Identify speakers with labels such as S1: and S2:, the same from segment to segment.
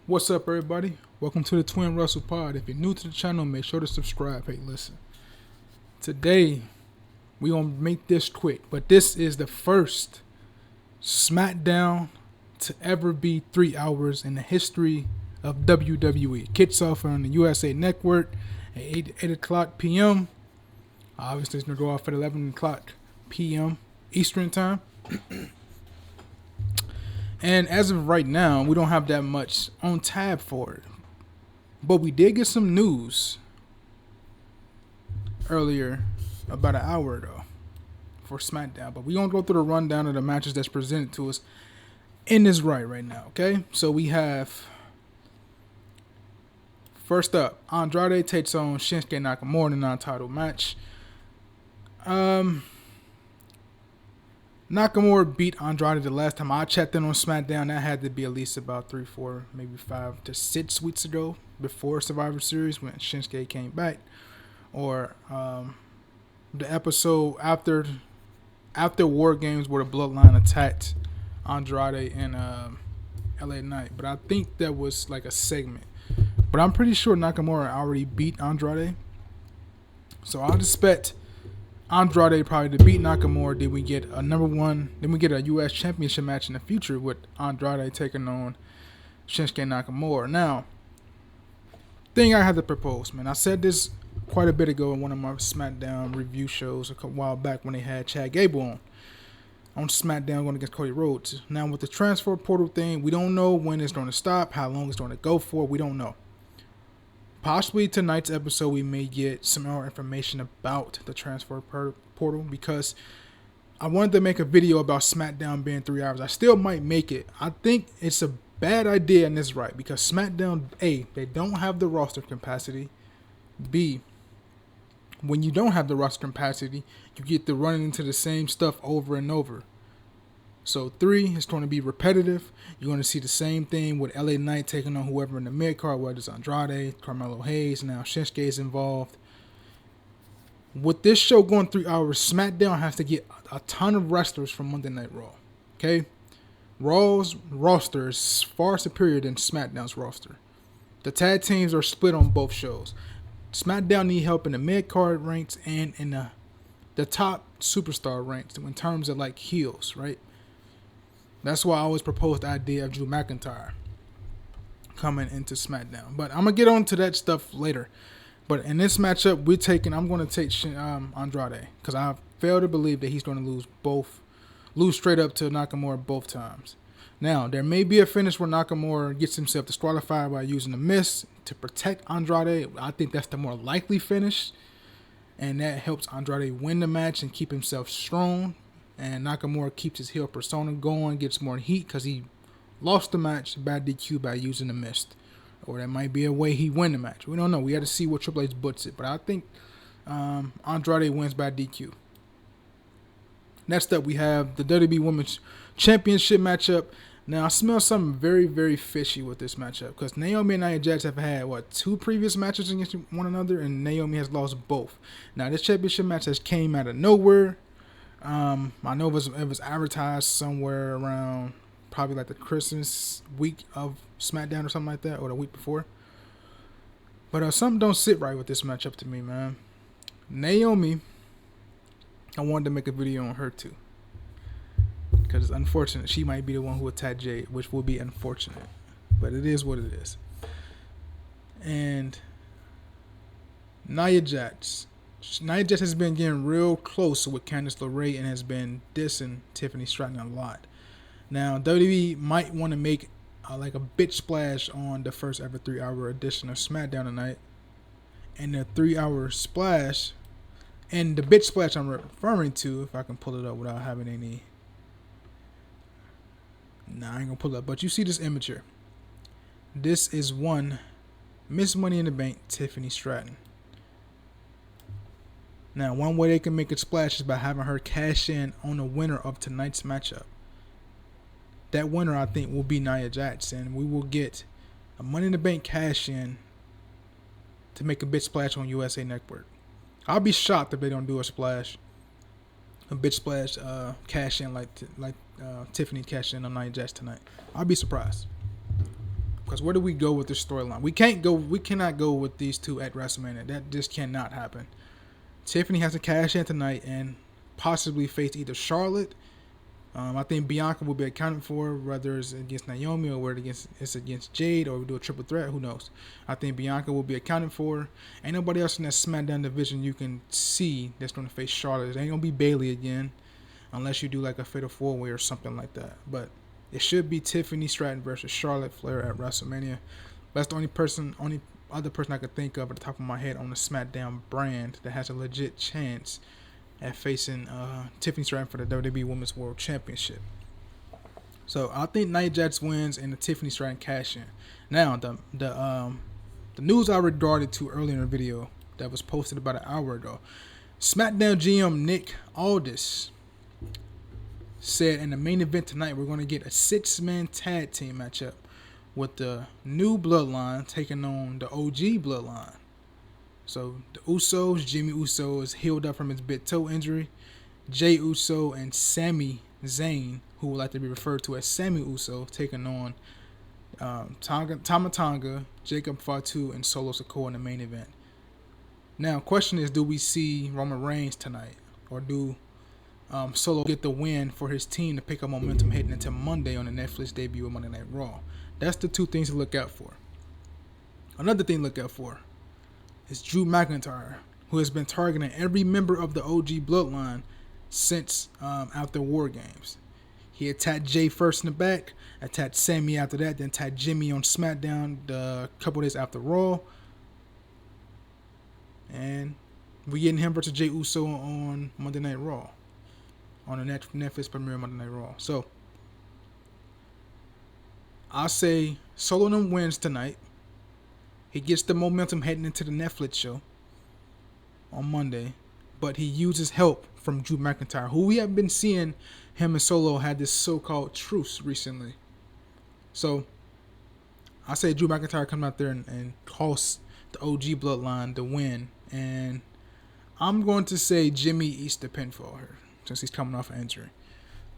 S1: What's up, everybody? Welcome to the Twin Russell Pod. If you're new to the channel, make sure to subscribe. Hey, listen. Today, we gonna make this quick, but this is the first Smackdown to ever be 3 hours in the history of WWE. Kicks off on the USA Network at 8 o'clock p.m. Obviously, it's gonna go off at 11 o'clock p.m. Eastern Time. And as of right now, we don't have that much on tab for it. But we did get some news earlier, about an hour ago, for SmackDown. But we're going to go through the rundown of the matches that's presented to us in this right now, okay? So we have, first up, Andrade takes on Shinsuke Nakamura in a non-title match. Nakamura beat Andrade the last time I checked in on SmackDown. That had to be at least about 3, 4, maybe 5 to 6 weeks ago, before Survivor Series when Shinsuke came back, or the episode after War Games where the Bloodline attacked Andrade and LA Knight. But I think that was like a segment. But I'm pretty sure Nakamura already beat Andrade, so I'll expect Andrade probably to beat Nakamura. Then we get a number one. Then we get a U.S. Championship match in the future with Andrade taking on Shinsuke Nakamura. Now, thing I have to propose, man. I said this quite a bit ago in one of my SmackDown review shows a while back when they had Chad Gable on SmackDown going against Cody Rhodes. Now, with the transfer portal thing, we don't know when it's going to stop, how long it's going to go for. We don't know. Possibly tonight's episode, we may get some more information about the transfer portal, because I wanted to make a video about SmackDown being 3 hours. I still might make it. I think it's a bad idea in this right, because SmackDown, A, they don't have the roster capacity. B, when you don't have the roster capacity, you get to running into the same stuff over and over. So 3, it's going to be repetitive. You're going to see the same thing with LA Knight taking on whoever in the mid-card, whether it's Andrade, Carmelo Hayes, now Shinsuke is involved. With this show going 3 hours, SmackDown has to get a ton of wrestlers from Monday Night Raw. Okay? Raw's roster is far superior than SmackDown's roster. The tag teams are split on both shows. SmackDown need help in the mid-card ranks and in the top superstar ranks in terms of like heels, right? That's why I always proposed the idea of Drew McIntyre coming into SmackDown. But I'm going to get on to that stuff later. But in this matchup, I'm going to take Andrade, because I fail to believe that he's going to lose straight up to Nakamura both times. Now, there may be a finish where Nakamura gets himself disqualified by using a miss to protect Andrade. I think that's the more likely finish, and that helps Andrade win the match and keep himself strong. And Nakamura keeps his heel persona going, gets more heat because he lost the match by DQ by using the mist. Or that might be a way he win the match. We don't know. We had to see what Triple H puts it. But I think Andrade wins by DQ. Next up, we have the WWE Women's Championship matchup. Now, I smell something very, very fishy with this matchup, because Naomi and Nia Jax have had, 2 previous matches against one another, and Naomi has lost both. Now, this championship match has came out of nowhere. I know it was advertised somewhere around probably like the Christmas week of SmackDown or something like that, or the week before. But something don't sit right with this matchup to me, man. Naomi, I wanted to make a video on her too, because it's unfortunate. She might be the one who attacked Jade, which will be unfortunate. But it is what it is. And Nia Jax has been getting real close with Candice LeRae and has been dissing Tiffany Stratton a lot. Now, WWE might want to make like a bitch splash on the first ever 3-hour edition of SmackDown tonight. And the 3-hour splash, and the bitch splash I'm referring to, if I can pull it up without having any. Nah, I ain't gonna pull it up. But you see this image here. This is one Miss Money in the Bank, Tiffany Stratton. Now, one way they can make a splash is by having her cash in on the winner of tonight's matchup. That winner, I think, will be Nia Jax, and we will get a Money in the Bank cash in to make a big splash on USA Network. I'll be shocked if they don't do a bitch splash, cash in like Tiffany cashed in on Nia Jax tonight. I'll be surprised. Because where do we go with this storyline? We cannot go with these two at WrestleMania. That just cannot happen. Tiffany has to cash in tonight and possibly face either Charlotte. I think Bianca will be accounted for, whether it's against Naomi or whether it's against Jade, or we do a triple threat. Who knows? I think Bianca will be accounted for. Ain't nobody else in that SmackDown division you can see that's going to face Charlotte. It ain't going to be Bayley again, unless you do like a fatal 4-way or something like that. But it should be Tiffany Stratton versus Charlotte Flair at WrestleMania. That's the only other person I could think of at the top of my head on the SmackDown brand that has a legit chance at facing Tiffany Stratton for the WWE Women's World Championship. So I think Nia Jax wins and the Tiffany Stratton cash in. Now the news I regarded to earlier in the video that was posted about an hour ago. SmackDown GM Nick Aldis said in the main event tonight we're going to get a 6-man tag team matchup with the new Bloodline taking on the OG Bloodline. So the Usos, Jimmy Uso is healed up from his big toe injury. Jey Uso and Sami Zayn, who would like to be referred to as Sammy Uso, taking on Tama Tonga, Jacob Fatu, and Solo Sikoa in the main event. Now, question is, do we see Roman Reigns tonight, or do Solo get the win for his team to pick up momentum heading into Monday on the Netflix debut of Monday Night Raw? That's the two things to look out for. Another thing to look out for is Drew McIntyre, who has been targeting every member of the OG Bloodline since after War Games. He attacked Jay first in the back, attacked Sammy after that, then attacked Jimmy on SmackDown a couple days after Raw. And we're getting him versus Jey Uso on Monday Night Raw, on the Netflix premiere Monday Night Raw. So I'll say Solo them wins tonight. He gets the momentum heading into the Netflix show on Monday, but he uses help from Drew McIntyre, who we have been seeing him and Solo had this so-called truce recently. So I say Drew McIntyre comes out there and costs the OG Bloodline the win, and I'm going to say Jimmy eats the pinfall here since he's coming off an injury.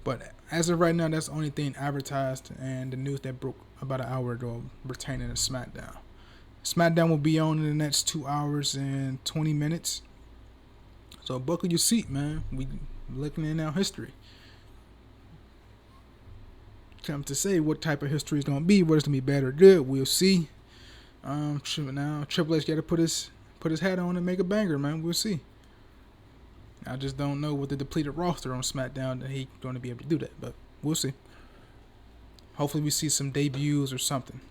S1: But as of right now, that's the only thing advertised and the news that broke about an hour ago pertaining to SmackDown. SmackDown will be on in the next 2 hours and 20 minutes. So buckle your seat, man. We looking in our history. Come to say what type of history is going to be, whether it's going to be bad or good, we'll see. Now Triple H got to put his hat on and make a banger, man. We'll see. I just don't know with the depleted roster on SmackDown that he's going to be able to do that, but we'll see. Hopefully we see some debuts or something.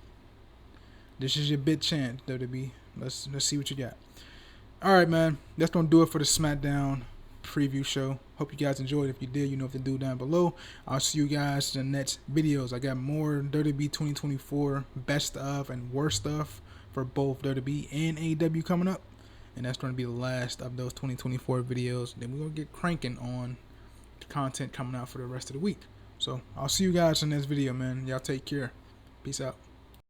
S1: This is your big chance, WWE. Let's see what you got. All right, man. That's going to do it for the SmackDown preview show. Hope you guys enjoyed. If you did, you know what to do down below. I'll see you guys in the next videos. I got more WWE 2024 best of and worst stuff for both WWE and AEW coming up. And that's going to be the last of those 2024 videos. Then we're going to get cranking on the content coming out for the rest of the week. So I'll see you guys in this video, man. Y'all take care. Peace out.